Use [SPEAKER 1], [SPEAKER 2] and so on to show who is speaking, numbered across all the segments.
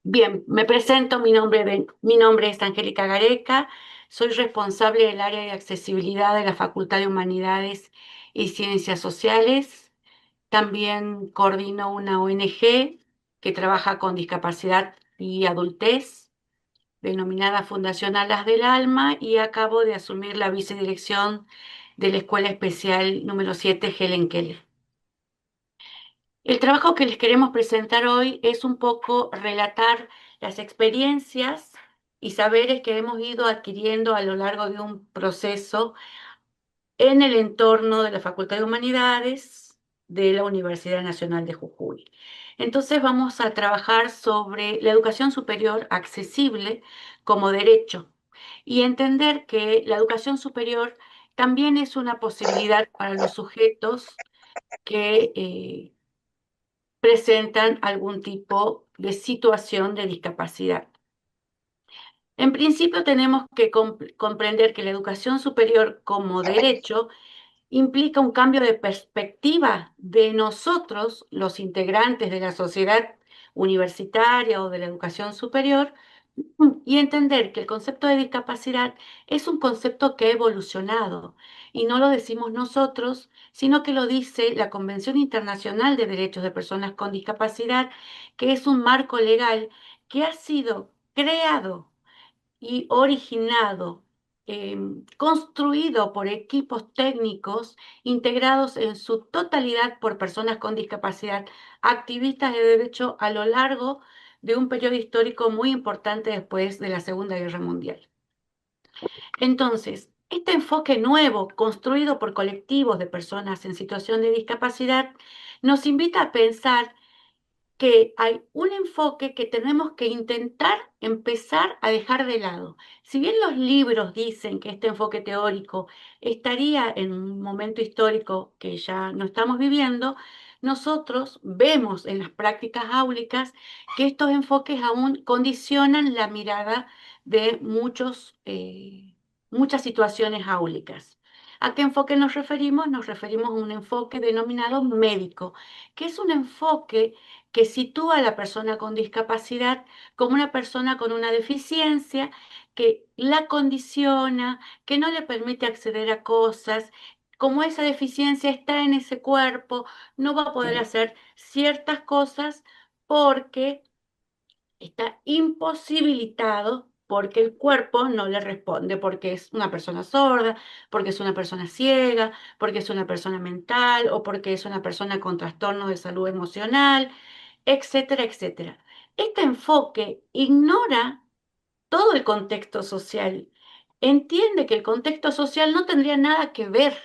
[SPEAKER 1] Bien, me presento, mi nombre es Angélica Gareca, soy responsable del área de accesibilidad de la Facultad de Humanidades y Ciencias Sociales. También coordino una ONG que trabaja con discapacidad y adultez, denominada Fundación Alas del Alma, y acabo de asumir la vicedirección de la Escuela Especial número 7 Helen Keller. El trabajo que les queremos presentar hoy es un poco relatar las experiencias y saberes que hemos ido adquiriendo a lo largo de un proceso en el entorno de la Facultad de Humanidades de la Universidad Nacional de Jujuy. Entonces vamos a trabajar sobre la educación superior accesible como derecho y entender que la educación superior también es una posibilidad para los sujetos que presentan algún tipo de situación de discapacidad. En principio tenemos que comprender que la educación superior como derecho implica un cambio de perspectiva de nosotros, los integrantes de la sociedad universitaria o de la educación superior, y entender que el concepto de discapacidad es un concepto que ha evolucionado y no lo decimos nosotros, sino que lo dice la Convención Internacional de Derechos de Personas con Discapacidad, que es un marco legal que ha sido creado y originado, construido por equipos técnicos integrados en su totalidad por personas con discapacidad, activistas de derecho a lo largo de un periodo histórico muy importante después de la Segunda Guerra Mundial. Entonces, este enfoque nuevo, construido por colectivos de personas en situación de discapacidad, nos invita a pensar que hay un enfoque que tenemos que intentar empezar a dejar de lado. Si bien los libros dicen que este enfoque teórico estaría en un momento histórico que ya no estamos viviendo, nosotros vemos en las prácticas áulicas que estos enfoques aún condicionan la mirada de muchas situaciones áulicas. ¿A qué enfoque nos referimos? Nos referimos a un enfoque denominado médico, que es un enfoque que sitúa a la persona con discapacidad como una persona con una deficiencia que la condiciona, que no le permite acceder a cosas. Como esa deficiencia está en ese cuerpo, no va a poder hacer ciertas cosas porque está imposibilitado, porque el cuerpo no le responde, porque es una persona sorda, porque es una persona ciega, porque es una persona mental o porque es una persona con trastorno de salud emocional, etcétera, etcétera. Este enfoque ignora todo el contexto social. Entiende que el contexto social no tendría nada que ver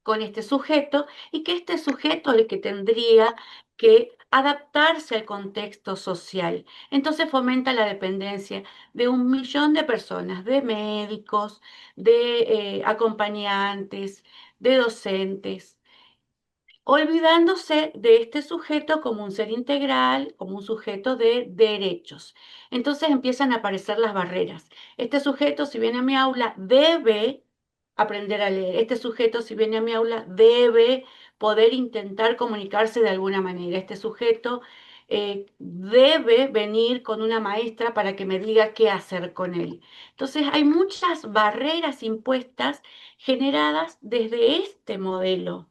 [SPEAKER 1] con este sujeto y que este sujeto es el que tendría que adaptarse al contexto social. Entonces fomenta la dependencia de un millón de personas, de médicos, de acompañantes, de docentes, olvidándose de este sujeto como un ser integral, como un sujeto de derechos. Entonces empiezan a aparecer las barreras. Este sujeto, si viene a mi aula, debe aprender a leer. Este sujeto, si viene a mi aula, debe poder intentar comunicarse de alguna manera. Este sujeto debe venir con una maestra para que me diga qué hacer con él. Entonces hay muchas barreras impuestas generadas desde este modelo.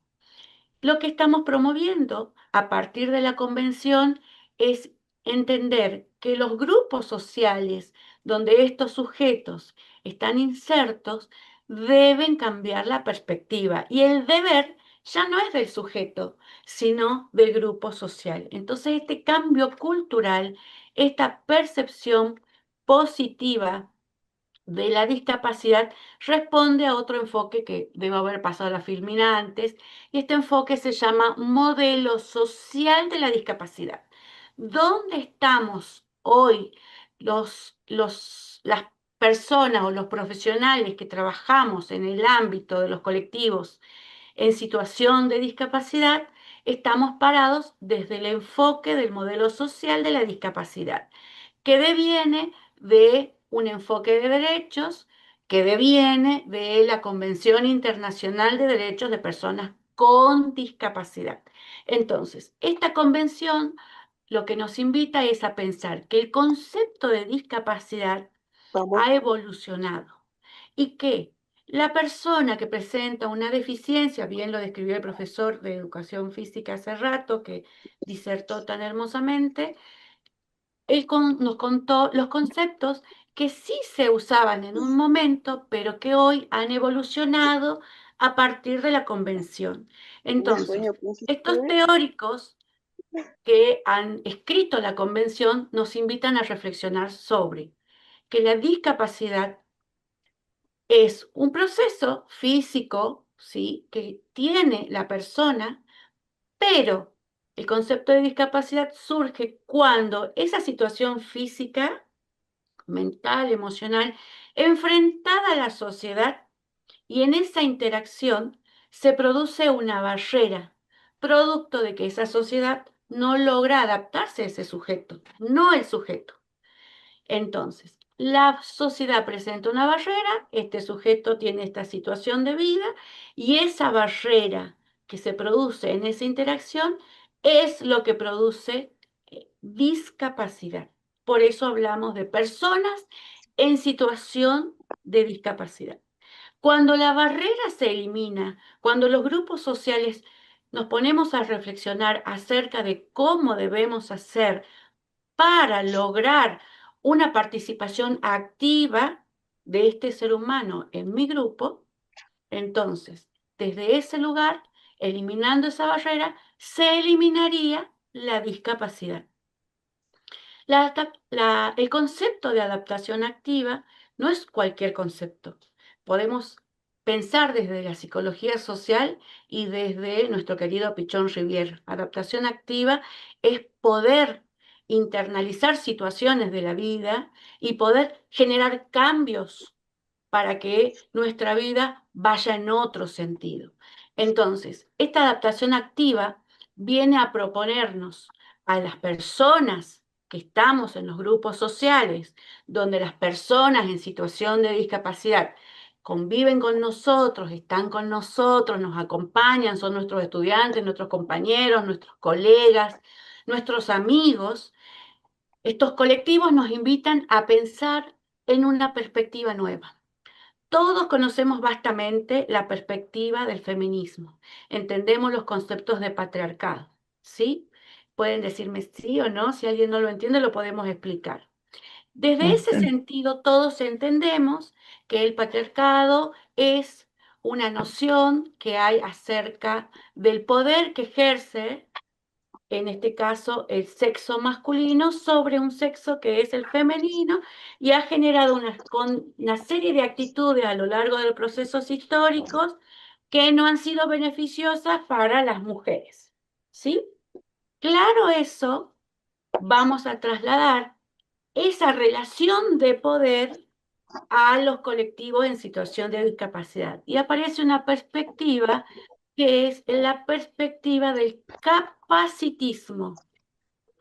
[SPEAKER 1] Lo que estamos promoviendo a partir de la convención es entender que los grupos sociales donde estos sujetos están insertos deben cambiar la perspectiva y el deber ya no es del sujeto, sino del grupo social. Entonces, este cambio cultural, esta percepción positiva de la discapacidad responde a otro enfoque que debo haber pasado a la Filmina antes, y este enfoque se llama modelo social de la discapacidad. ¿Dónde estamos hoy las personas o los profesionales que trabajamos en el ámbito de los colectivos en situación de discapacidad? Estamos parados desde el enfoque del modelo social de la discapacidad que deviene de un enfoque de derechos, que deviene de la Convención Internacional de Derechos de Personas con Discapacidad. Entonces, esta convención lo que nos invita es a pensar que el concepto de discapacidad
[SPEAKER 2] Vamos.
[SPEAKER 1] ha evolucionado y que la persona que presenta una deficiencia, bien lo describió el profesor de educación física hace rato, que disertó tan hermosamente, nos contó los conceptos que sí se usaban en un momento, pero que hoy han evolucionado a partir de la convención.
[SPEAKER 2] Mi
[SPEAKER 1] Entonces,
[SPEAKER 2] sueño,
[SPEAKER 1] estos
[SPEAKER 2] príncipe.
[SPEAKER 1] teóricos que han escrito la convención nos invitan a reflexionar sobre que la discapacidad es un proceso físico, ¿sí?, que tiene la persona, pero el concepto de discapacidad surge cuando esa situación física, mental, emocional, enfrentada a la sociedad, y en esa interacción se produce una barrera, producto de que esa sociedad no logra adaptarse a ese sujeto, no el sujeto. Entonces, la sociedad presenta una barrera, este sujeto tiene esta situación de vida y esa barrera que se produce en esa interacción es lo que produce discapacidad. Por eso hablamos de personas en situación de discapacidad. Cuando la barrera se elimina, cuando los grupos sociales nos ponemos a reflexionar acerca de cómo debemos hacer para lograr una participación activa de este ser humano en mi grupo, entonces, desde ese lugar, eliminando esa barrera, se eliminaría la discapacidad. El concepto de adaptación activa no es cualquier concepto. Podemos pensar desde la psicología social y desde nuestro querido Pichón Rivière. Adaptación activa es poder internalizar situaciones de la vida y poder generar cambios para que nuestra vida vaya en otro sentido. Entonces, esta adaptación activa viene a proponernos a las personas que estamos en los grupos sociales, donde las personas en situación de discapacidad conviven con nosotros, están con nosotros, nos acompañan, son nuestros estudiantes, nuestros compañeros, nuestros colegas, nuestros amigos. Estos colectivos nos invitan a pensar en una perspectiva nueva. Todos conocemos vastamente la perspectiva del feminismo. Entendemos los conceptos de patriarcado, ¿sí? Pueden decirme sí o no. Si alguien no lo entiende, lo podemos explicar. Desde ese
[SPEAKER 2] Bastante.
[SPEAKER 1] sentido, todos entendemos que el patriarcado es una noción que hay acerca del poder que ejerce, en este caso, el sexo masculino sobre un sexo que es el femenino, y ha generado una serie de actitudes a lo largo de los procesos históricos que no han sido beneficiosas para las mujeres. ¿Sí? Claro, eso vamos a trasladar esa relación de poder a los colectivos en situación de discapacidad. Y aparece una perspectiva que es la perspectiva del capacitismo.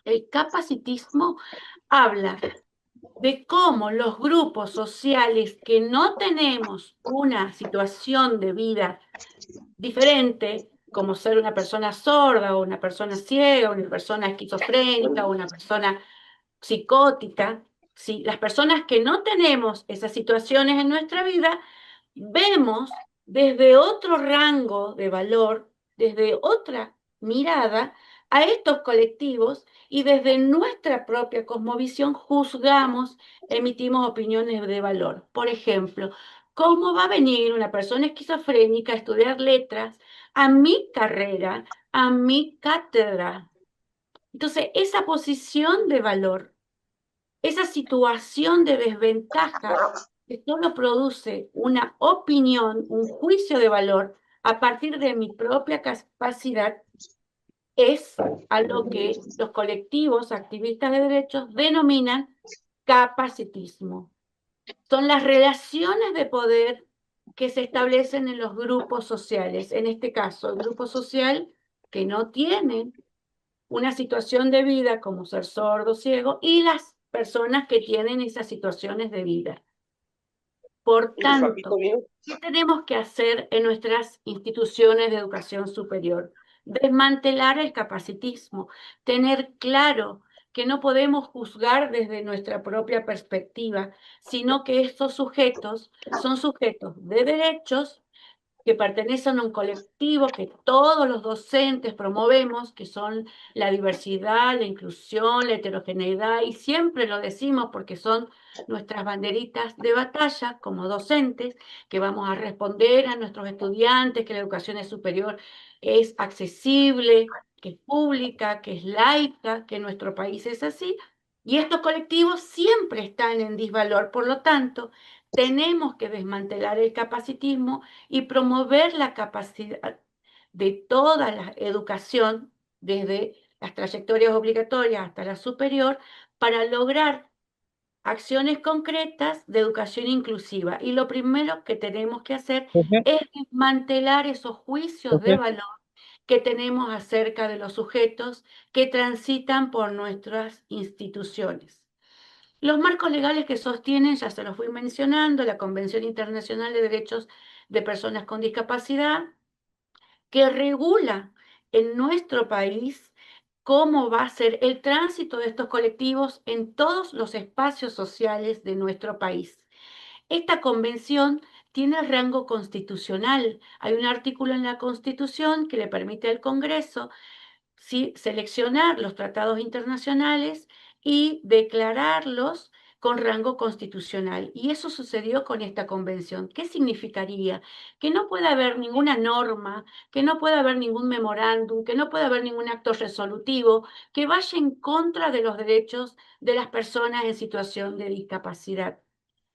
[SPEAKER 1] El capacitismo habla de cómo los grupos sociales que no tenemos una situación de vida diferente, como ser una persona sorda o una persona ciega, o una persona esquizofrénica o una persona psicótica, ¿sí? Las personas que no tenemos esas situaciones en nuestra vida, vemos desde otro rango de valor, desde otra mirada, a estos colectivos y desde nuestra propia cosmovisión juzgamos, emitimos opiniones de valor. Por ejemplo, ¿cómo va a venir una persona esquizofrénica a estudiar letras a mi carrera, a mi cátedra? Entonces, esa posición de valor, esa situación de desventaja que solo produce una opinión, un juicio de valor a partir de mi propia capacidad, es a lo que los colectivos activistas de derechos denominan capacitismo. Son las relaciones de poder que se establecen en los grupos sociales. En este caso, el grupo social que no tiene una situación de vida como ser sordo, ciego, y las personas que tienen esas situaciones de vida. Por
[SPEAKER 2] Y papito
[SPEAKER 1] tanto,
[SPEAKER 2] mío.
[SPEAKER 1] ¿qué tenemos que hacer en nuestras instituciones de educación superior? desmantelar el capacitismo, tener claro que no podemos juzgar desde nuestra propia perspectiva, sino que estos sujetos son sujetos de derechos que pertenecen a un colectivo que todos los docentes promovemos, que son la diversidad, la inclusión, la heterogeneidad, y siempre lo decimos porque son nuestras banderitas de batalla como docentes, que vamos a responder a nuestros estudiantes, que la educación es superior, es accesible, que es pública, que es laica, que nuestro país es así, y estos colectivos siempre están en disvalor, por lo tanto, tenemos que desmantelar el capacitismo y promover la capacidad de toda la educación, desde las trayectorias obligatorias hasta la superior, para lograr acciones concretas de educación inclusiva. Y lo primero que tenemos que hacer
[SPEAKER 2] Profe,
[SPEAKER 1] es desmantelar esos juicios de
[SPEAKER 2] profe,
[SPEAKER 1] valor que tenemos acerca de los sujetos que transitan por nuestras instituciones. Los marcos legales que sostienen, ya se los fui mencionando, la Convención Internacional de Derechos de Personas con Discapacidad, que regula en nuestro país cómo va a ser el tránsito de estos colectivos en todos los espacios sociales de nuestro país. Esta convención tiene rango constitucional. Hay un artículo en la Constitución que le permite al Congreso, ¿sí?, seleccionar los tratados internacionales y declararlos con rango constitucional. Y eso sucedió con esta convención. ¿Qué significaría? Que no puede haber ninguna norma, que no puede haber ningún memorándum, que no puede haber ningún acto resolutivo que vaya en contra de los derechos de las personas en situación de discapacidad.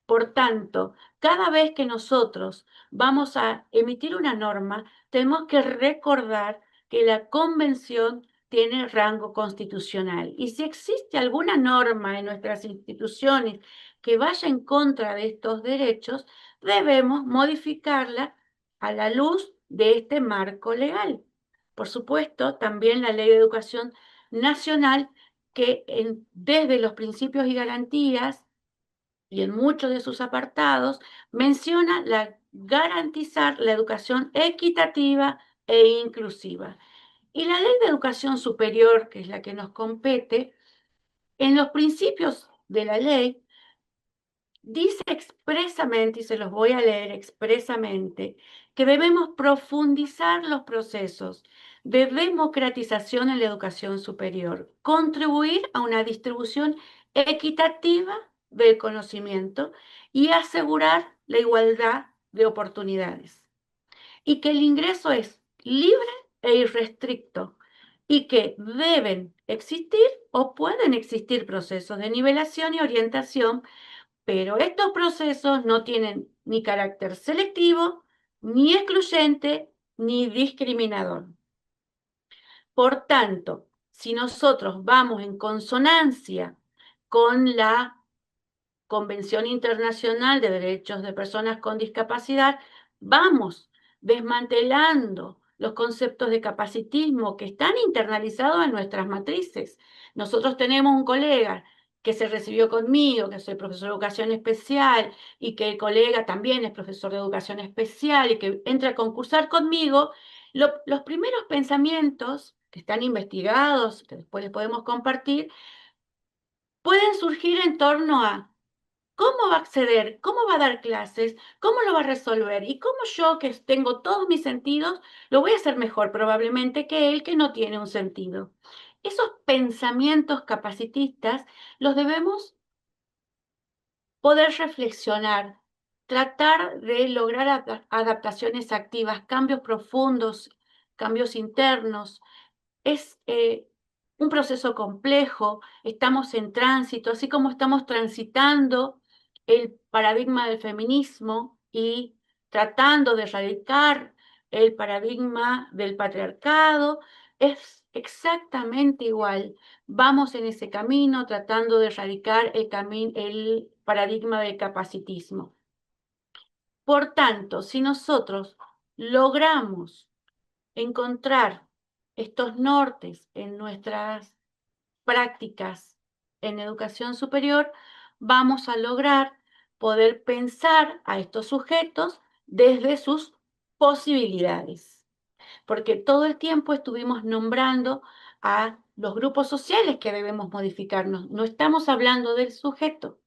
[SPEAKER 1] Por tanto, cada vez que nosotros vamos a emitir una norma, tenemos que recordar que la convención tiene rango constitucional. Y si existe alguna norma en nuestras instituciones que vaya en contra de estos derechos, debemos modificarla a la luz de este marco legal. Por supuesto, también la Ley de Educación Nacional, que desde los principios y garantías y en muchos de sus apartados menciona garantizar la educación equitativa e inclusiva. Y la Ley de Educación Superior, que es la que nos compete, en los principios de la ley dice expresamente, y se los voy a leer expresamente, que debemos profundizar los procesos de democratización en la educación superior, contribuir a una distribución equitativa del conocimiento y asegurar la igualdad de oportunidades. Y que el ingreso es libre e irrestricto y que deben existir o pueden existir procesos de nivelación y orientación, pero estos procesos no tienen ni carácter selectivo, ni excluyente, ni discriminador. Por tanto, si nosotros vamos en consonancia con la Convención Internacional de Derechos de Personas con Discapacidad, vamos desmantelando los conceptos de capacitismo que están internalizados en nuestras matrices. Nosotros tenemos un colega que se recibió conmigo, que soy profesor de educación especial, y que el colega también es profesor de educación especial y que entra a concursar conmigo. Los primeros pensamientos que están investigados, que después les podemos compartir, pueden surgir en torno a ¿cómo va a acceder? ¿Cómo va a dar clases? ¿Cómo lo va a resolver? ¿Y cómo yo, que tengo todos mis sentidos, lo voy a hacer mejor probablemente que él, que no tiene un sentido? Esos pensamientos capacitistas los debemos poder reflexionar, tratar de lograr adaptaciones activas, cambios profundos, cambios internos. Es un proceso complejo, estamos en tránsito, así como estamos transitando el paradigma del feminismo y tratando de erradicar el paradigma del patriarcado, es exactamente igual. Vamos en ese camino tratando de erradicar el paradigma del capacitismo. Por tanto, si nosotros logramos encontrar estos nortes en nuestras prácticas en educación superior, vamos a lograr poder pensar a estos sujetos desde sus posibilidades. porque todo el tiempo estuvimos nombrando a los grupos sociales que debemos modificarnos. No estamos hablando del sujeto.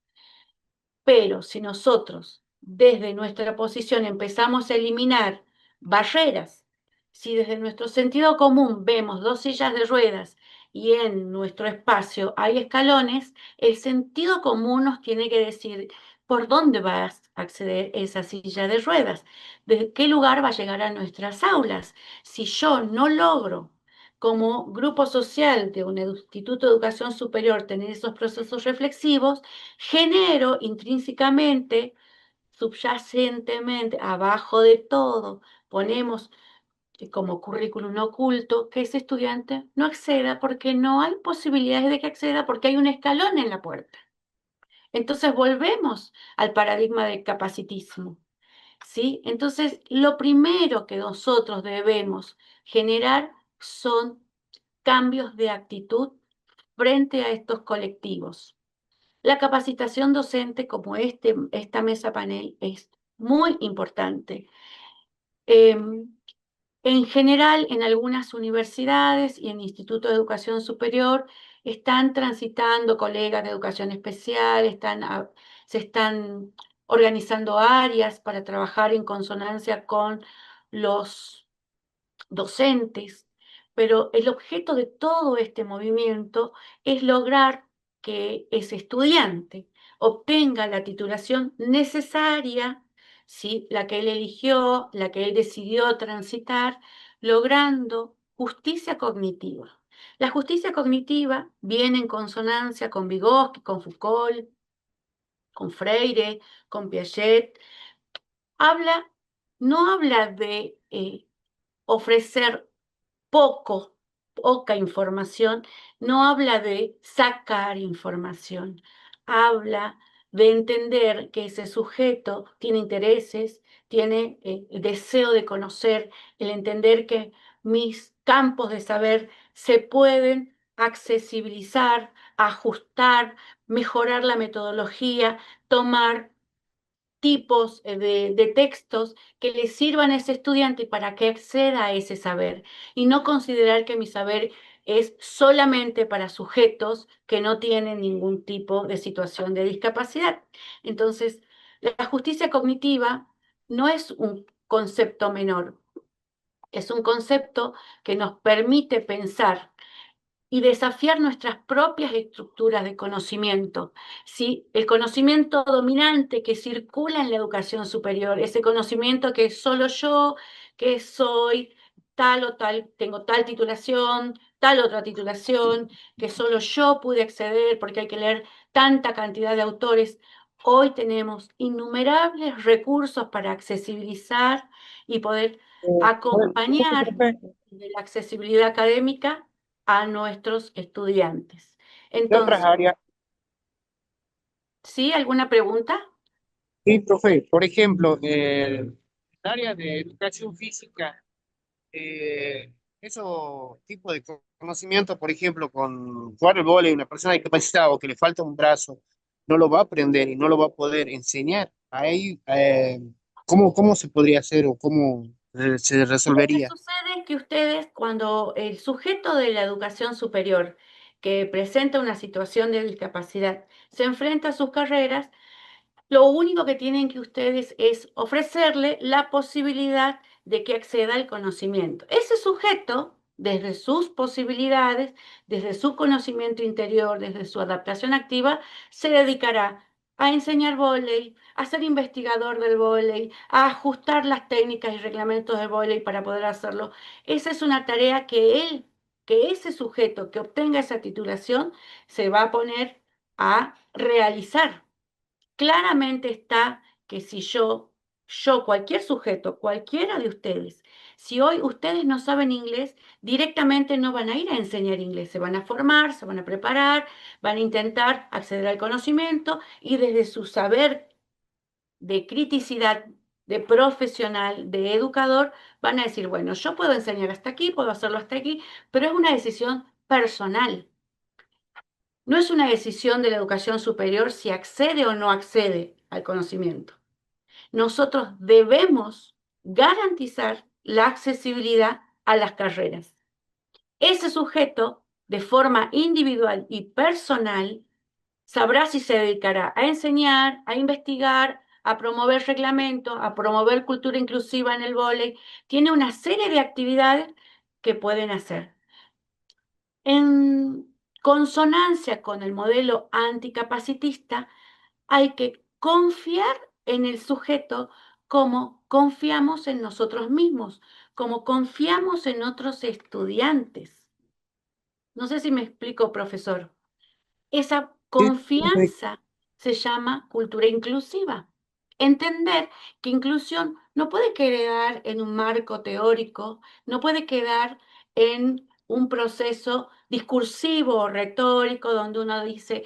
[SPEAKER 1] Pero si nosotros desde nuestra posición empezamos a eliminar barreras, si desde nuestro sentido común vemos dos sillas de ruedas y en nuestro espacio hay escalones, el sentido común nos tiene que decir por dónde va a acceder esa silla de ruedas, de qué lugar va a llegar a nuestras aulas. Si yo no logro como grupo social de un instituto de educación superior tener esos procesos reflexivos, genero intrínsecamente, subyacentemente, abajo de todo, ponemos como currículum oculto que ese estudiante no acceda porque no hay posibilidades de que acceda porque hay un escalón en la puerta. Entonces volvemos al paradigma del capacitismo, ¿sí? Entonces, lo primero que nosotros debemos generar son cambios de actitud frente a estos colectivos. La capacitación docente, como esta mesa panel, es muy importante. En general, en algunas universidades y en institutos de educación superior están transitando colegas de educación especial, se están organizando áreas para trabajar en consonancia con los docentes, pero el objeto de todo este movimiento es lograr que ese estudiante obtenga la titulación necesaria, ¿sí? La que él eligió, la que él decidió transitar, logrando justicia cognitiva. La justicia cognitiva viene en consonancia con Vygotsky, con Foucault, con Freire, con Piaget. Habla, no habla de ofrecer poca información, no habla de sacar información, habla de entender que ese sujeto tiene intereses, tiene el deseo de conocer, el entender que mis campos de saber se pueden accesibilizar, ajustar, mejorar la metodología, tomar tipos de textos que le sirvan a ese estudiante para que acceda a ese saber y no considerar que mi saber es solamente para sujetos que no tienen ningún tipo de situación de discapacidad. Entonces, la justicia cognitiva no es un concepto menor, es un concepto que nos permite pensar y desafiar nuestras propias estructuras de conocimiento. ¿Sí? El conocimiento dominante que circula en la educación superior, ese conocimiento que solo yo, que soy tal o tal, tengo tal titulación, tal otra titulación, que solo yo pude acceder porque hay que leer tanta cantidad de autores. Hoy tenemos innumerables recursos para accesibilizar y poder acompañar
[SPEAKER 2] Profe,
[SPEAKER 1] de la accesibilidad académica a nuestros estudiantes.
[SPEAKER 2] ¿qué otras
[SPEAKER 1] Entonces,
[SPEAKER 2] áreas?
[SPEAKER 1] ¿sí? ¿Alguna pregunta?
[SPEAKER 2] Sí, profe, por ejemplo, el área de educación física, esos tipos de conocimiento, por ejemplo, con jugar el vóley, una persona discapacitada o que le falta un brazo, no lo va a aprender y no lo va a poder enseñar. Ahí, ¿cómo se podría hacer o cómo se
[SPEAKER 1] Lo que
[SPEAKER 2] resolvería?
[SPEAKER 1] sucede es que ustedes, cuando el sujeto de la educación superior que presenta una situación de discapacidad se enfrenta a sus carreras, lo único que tienen que ustedes es ofrecerle la posibilidad de que acceda al conocimiento. Ese sujeto, desde sus posibilidades, desde su conocimiento interior, desde su adaptación activa, se dedicará a enseñar vóley, a ser investigador del vóley, a ajustar las técnicas y reglamentos del vóley para poder hacerlo. Esa es una tarea que ese sujeto que obtenga esa titulación se va a poner a realizar. Claramente está que si cualquier sujeto, cualquiera de ustedes, si hoy ustedes no saben inglés, directamente no van a ir a enseñar inglés, se van a formar, se van a preparar, van a intentar acceder al conocimiento y desde su saber de criticidad, de profesional, de educador, van a decir, bueno, yo puedo enseñar hasta aquí, puedo hacerlo hasta aquí, pero es una decisión personal. No es una decisión de la educación superior si accede o no accede al conocimiento. Nosotros debemos garantizar la accesibilidad a las carreras. Ese sujeto, de forma individual y personal, sabrá si se dedicará a enseñar, a investigar, a promover reglamentos, a promover cultura inclusiva en el vóley. Tiene una serie de actividades que pueden hacer. En consonancia con el modelo anticapacitista, hay que confiar en el sujeto como confiamos en nosotros mismos, como confiamos en otros estudiantes. No sé si me explico, profesor. Esa
[SPEAKER 2] Sí, perfecto.
[SPEAKER 1] confianza se llama cultura inclusiva. Entender que inclusión no puede quedar en un marco teórico, no puede quedar en un proceso discursivo o retórico donde uno dice,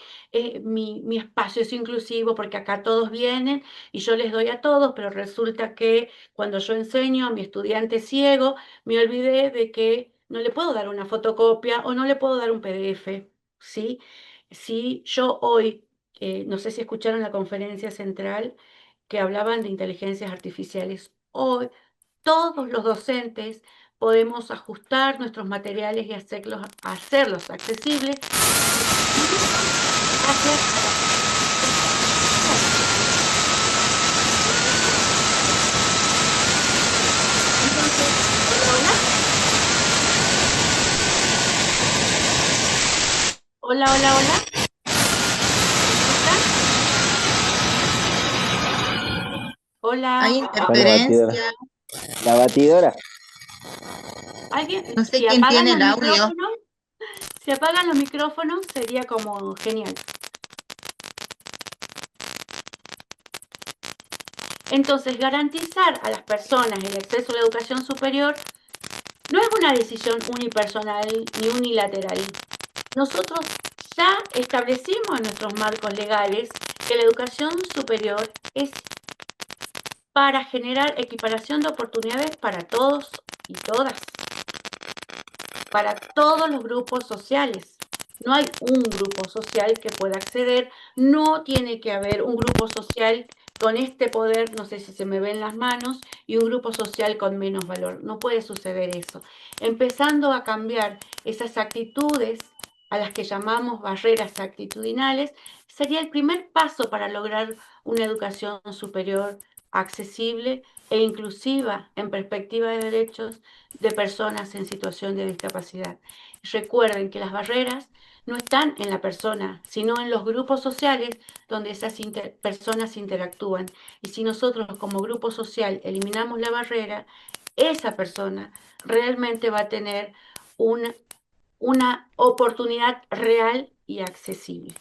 [SPEAKER 1] mi espacio es inclusivo porque acá todos vienen y yo les doy a todos, pero resulta que cuando yo enseño a mi estudiante ciego, me olvidé de que no le puedo dar una fotocopia o no le puedo dar un PDF, ¿sí? Si yo hoy, no sé si escucharon la conferencia central que hablaban de inteligencias artificiales, hoy todos los docentes podemos ajustar nuestros materiales y hacerlos accesibles gracias a la entonces, hola, hola, hola, hola, ¿me escuchan?
[SPEAKER 3] Hay
[SPEAKER 1] Hola,
[SPEAKER 4] Con la batidora.
[SPEAKER 3] interferencia,
[SPEAKER 4] La batidora.
[SPEAKER 1] alguien,
[SPEAKER 3] no sé quién tiene el audio.
[SPEAKER 1] si apagan los micrófonos sería como genial. Entonces, garantizar a las personas el acceso a la educación superior no es una decisión unipersonal ni unilateral. Nosotros ya establecimos en nuestros marcos legales que la educación superior es para generar equiparación de oportunidades para todos y todas, para todos los grupos sociales. No hay un grupo social que pueda acceder, no tiene que haber un grupo social con este poder, no sé si se me ven las manos, y un grupo social con menos valor. No puede suceder eso. Empezando a cambiar esas actitudes a las que llamamos barreras actitudinales, sería el primer paso para lograr una educación superior accesible e inclusiva en perspectiva de derechos de personas en situación de discapacidad. Recuerden que las barreras no están en la persona, sino en los grupos sociales donde esas personas interactúan. Y si nosotros como grupo social eliminamos la barrera, esa persona realmente va a tener una oportunidad real y accesible.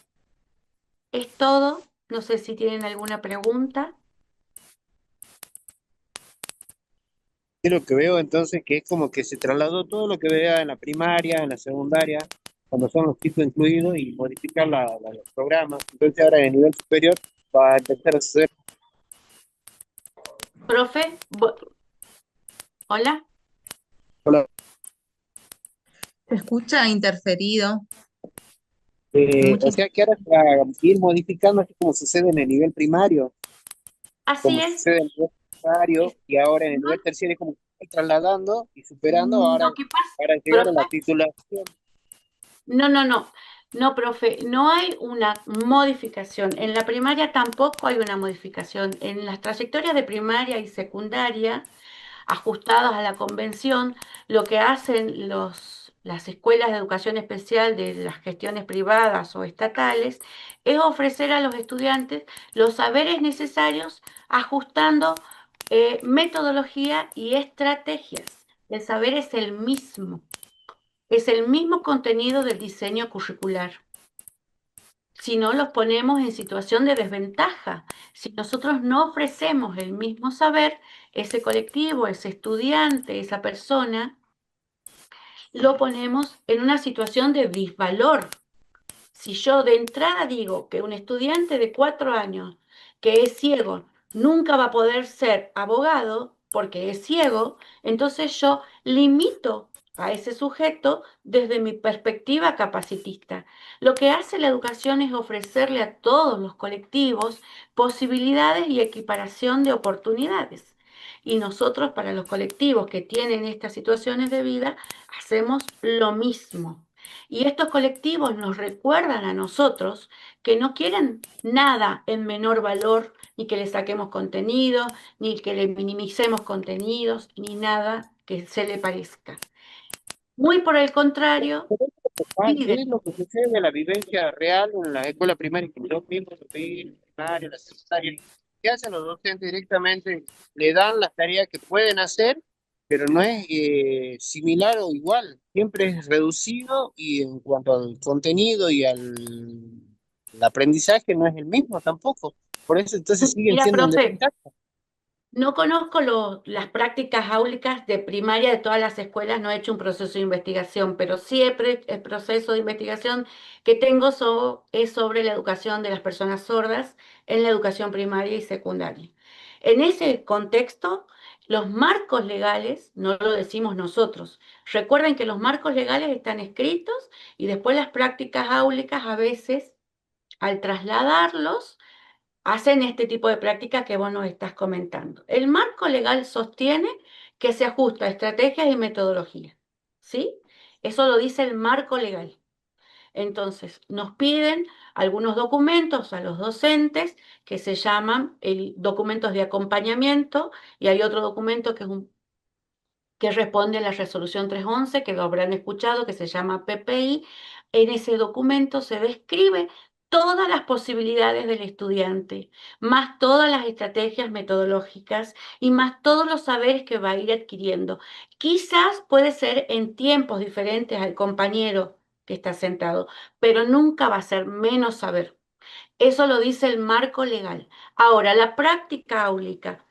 [SPEAKER 1] Es todo. No sé si tienen alguna pregunta.
[SPEAKER 2] Y lo que veo entonces que es como que se trasladó todo lo que vea en la primaria, en la secundaria, cuando son los tipos incluidos y modificar los programas. Entonces ahora en el nivel superior va a empezar a suceder.
[SPEAKER 1] Profe, hola.
[SPEAKER 3] Se escucha interferido. Mucha
[SPEAKER 2] O sea que ahora se va a ir modificando así como sucede en el nivel primario,
[SPEAKER 1] Así
[SPEAKER 2] como
[SPEAKER 1] es.
[SPEAKER 2] sucede en el nivel secundario y ahora en el
[SPEAKER 1] No,
[SPEAKER 2] nivel terciario es como que se está trasladando y superando ahora
[SPEAKER 1] lo que pasa,
[SPEAKER 2] para llegar a
[SPEAKER 1] profe,
[SPEAKER 2] la titulación.
[SPEAKER 1] no, no, no, no, profe, no hay una modificación. En la primaria tampoco hay una modificación. En las trayectorias de primaria y secundaria, ajustadas a la convención, lo que hacen las escuelas de educación especial de las gestiones privadas o estatales es ofrecer a los estudiantes los saberes necesarios ajustando metodología y estrategias. El saber es el mismo contenido del diseño curricular. Si no, los ponemos en situación de desventaja. Si nosotros no ofrecemos el mismo saber, ese colectivo, ese estudiante, esa persona, lo ponemos en una situación de disvalor. Si yo de entrada digo que un estudiante de 4 años que es ciego nunca va a poder ser abogado porque es ciego, entonces yo limito a ese sujeto desde mi perspectiva capacitista. Lo que hace la educación es ofrecerle a todos los colectivos posibilidades y equiparación de oportunidades. Y nosotros para los colectivos que tienen estas situaciones de vida hacemos lo mismo. Y estos colectivos nos recuerdan a nosotros que no quieren nada en menor valor, ni que le saquemos contenido, ni que le minimicemos contenidos, ni nada que se le parezca. Muy por el contrario,
[SPEAKER 2] Es
[SPEAKER 1] piden.
[SPEAKER 2] lo que sucede en la vivencia real en la escuela primaria, que yo mismo lo vi en la primaria, en la secundaria. ¿Qué hacen los docentes directamente? Le dan las tareas que pueden hacer, pero no es similar o igual. Siempre es reducido y en cuanto al contenido y al aprendizaje no es el mismo tampoco. Por eso entonces siguen
[SPEAKER 1] Mira,
[SPEAKER 2] siendo en
[SPEAKER 1] profe,
[SPEAKER 2] desventaja.
[SPEAKER 1] no conozco las prácticas áulicas de primaria de todas las escuelas, no he hecho un proceso de investigación, pero siempre el proceso de investigación que tengo es sobre la educación de las personas sordas en la educación primaria y secundaria. En ese contexto, los marcos legales no lo decimos nosotros. Recuerden que los marcos legales están escritos y después las prácticas áulicas a veces, al trasladarlos, hacen este tipo de prácticas que vos nos estás comentando. El marco legal sostiene que se ajusta a estrategias y metodologías, ¿sí? Eso lo dice el marco legal. Entonces, nos piden algunos documentos a los docentes que se llaman documentos de acompañamiento y hay otro documento que responde a la resolución 311, que lo habrán escuchado, que se llama PPI. En ese documento se describe todas las posibilidades del estudiante, más todas las estrategias metodológicas y más todos los saberes que va a ir adquiriendo. Quizás puede ser en tiempos diferentes al compañero que está sentado, pero nunca va a ser menos saber. Eso lo dice el marco legal. Ahora, la práctica áulica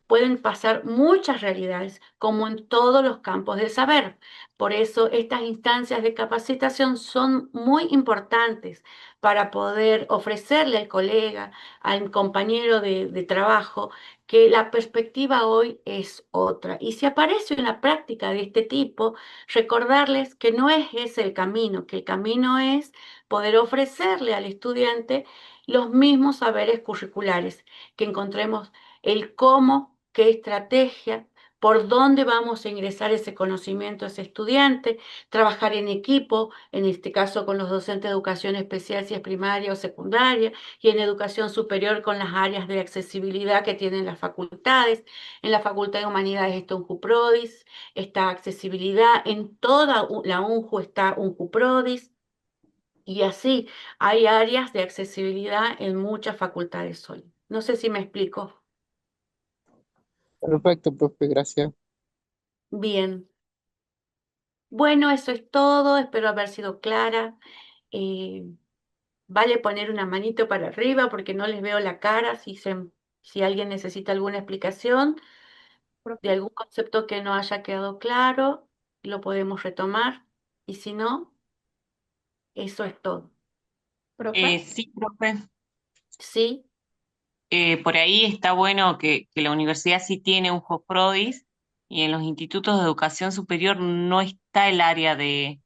[SPEAKER 1] pueden pasar muchas realidades, como en todos los campos del saber. Por eso estas instancias de capacitación son muy importantes para poder ofrecerle al colega, al compañero de trabajo, que la perspectiva hoy es otra. Y si aparece una práctica de este tipo, recordarles que no es ese el camino, que el camino es poder ofrecerle al estudiante los mismos saberes curriculares, que encontremos el cómo, qué estrategia, por dónde vamos a ingresar ese conocimiento a ese estudiante, trabajar en equipo, en este caso con los docentes de educación especial, si es primaria o secundaria, y en educación superior con las áreas de accesibilidad que tienen las facultades. En la Facultad de Humanidades está un JUPRODIS, está accesibilidad, en toda la UNJU está un JUPRODIS, y así hay áreas de accesibilidad en muchas facultades hoy. No sé si me explico.
[SPEAKER 2] Perfecto, profe, gracias.
[SPEAKER 1] Bien, bueno, eso es todo. Espero haber sido clara. Eh, vale poner una manito para arriba porque no les veo la cara. Si alguien necesita alguna explicación de algún concepto que no haya quedado claro, lo podemos retomar. Y si no, eso es todo. ¿Profe?
[SPEAKER 5] Sí, profe.
[SPEAKER 1] Sí,
[SPEAKER 5] Por ahí está bueno que la universidad sí tiene un JOPRODIS y en los institutos de educación superior no está el área de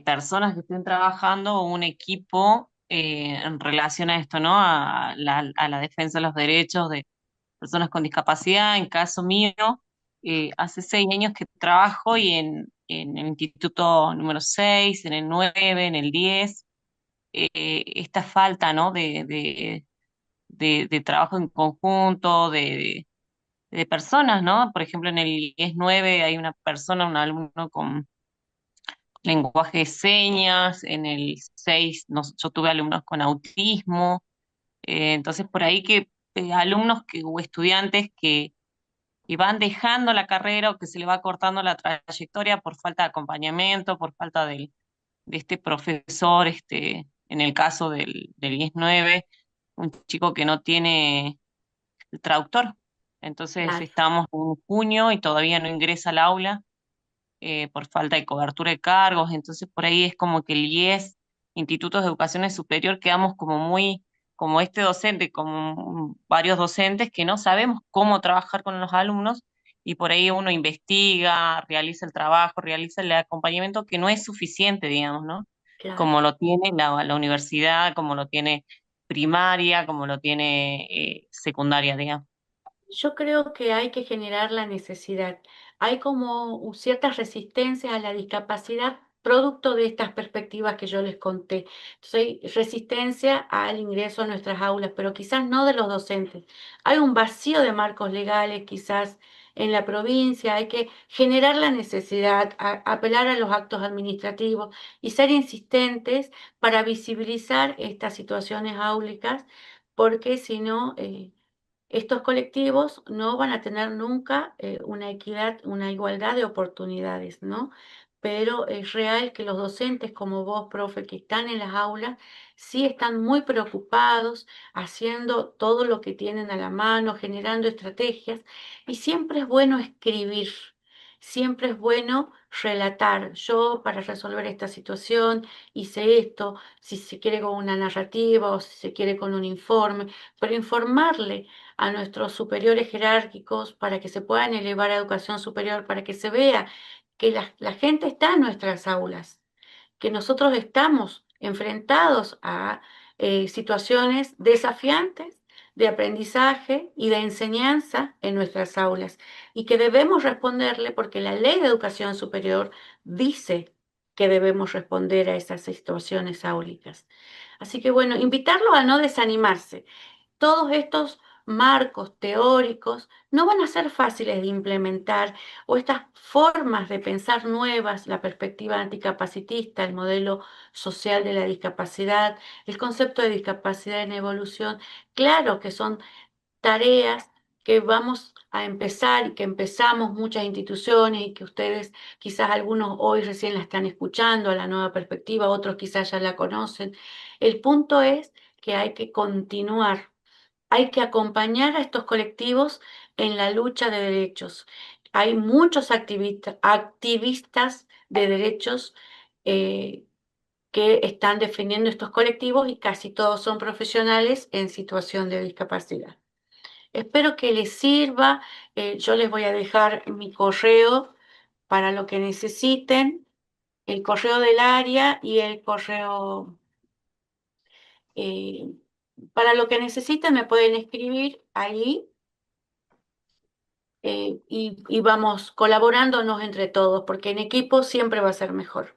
[SPEAKER 5] personas que estén trabajando o un equipo en relación a esto, ¿no? A la defensa de los derechos de personas con discapacidad. En caso mío, hace 6 años que trabajo y en el instituto número 6, en el 9, en el 10, esta falta, ¿no? De trabajo en conjunto, de personas, ¿no? Por ejemplo, en el IES 9 hay una persona, un alumno con lenguaje de señas, en el 6 yo tuve alumnos con autismo, entonces por ahí que alumnos o estudiantes que van dejando la carrera o que se le va cortando la trayectoria por falta de acompañamiento, por falta de este profesor, en el caso del IES 9, un chico que no tiene el traductor. Entonces
[SPEAKER 1] claro,
[SPEAKER 5] estamos en junio y todavía no ingresa al aula por falta de cobertura de cargos. Entonces por ahí es como que el IES, Institutos de Educación Superior, quedamos como muy, como este docente, como varios docentes que no sabemos cómo trabajar con los alumnos y por ahí uno investiga, realiza el trabajo, realiza el acompañamiento que no es suficiente, digamos, ¿no?
[SPEAKER 1] claro.
[SPEAKER 5] Como lo tiene la universidad, como lo tiene primaria, como lo tiene secundaria, digamos.
[SPEAKER 1] Yo creo que hay que generar la necesidad. Hay como ciertas resistencias a la discapacidad producto de estas perspectivas que yo les conté. Entonces, hay resistencia al ingreso a nuestras aulas, pero quizás no de los docentes. Hay un vacío de marcos legales quizás en la provincia. Hay que generar la necesidad, apelar a los actos administrativos y ser insistentes para visibilizar estas situaciones áulicas, porque si no, estos colectivos no van a tener nunca una equidad, una igualdad de oportunidades, ¿no? Pero es real que los docentes como vos, profe, que están en las aulas, sí están muy preocupados, haciendo todo lo que tienen a la mano, generando estrategias, y siempre es bueno escribir, siempre es bueno relatar. Yo para resolver esta situación hice esto, si se quiere con una narrativa o si se quiere con un informe, pero informarle a nuestros superiores jerárquicos para que se puedan elevar a educación superior, para que se vea que la gente está en nuestras aulas, que nosotros estamos enfrentados a situaciones desafiantes de aprendizaje y de enseñanza en nuestras aulas y que debemos responderle porque la ley de educación superior dice que debemos responder a esas situaciones áulicas. Así que bueno, invitarlo a no desanimarse. Todos estos marcos teóricos no van a ser fáciles de implementar, o estas formas de pensar nuevas, la perspectiva anticapacitista, el modelo social de la discapacidad, el concepto de discapacidad en evolución, claro que son tareas que vamos a empezar y que empezamos muchas instituciones y que ustedes quizás algunos hoy recién la están escuchando, a la nueva perspectiva, otros quizás ya la conocen. El punto es que hay que continuar, hay que acompañar a estos colectivos en la lucha de derechos. Hay muchos activistas de derechos eh, que están defendiendo estos colectivos y casi todos son profesionales en situación de discapacidad. Espero que les sirva. Yo les voy a dejar mi correo para lo que necesiten, el correo del área y el correo eh, para lo que necesiten me pueden escribir ahí y vamos colaborándonos entre todos, porque en equipo siempre va a ser mejor.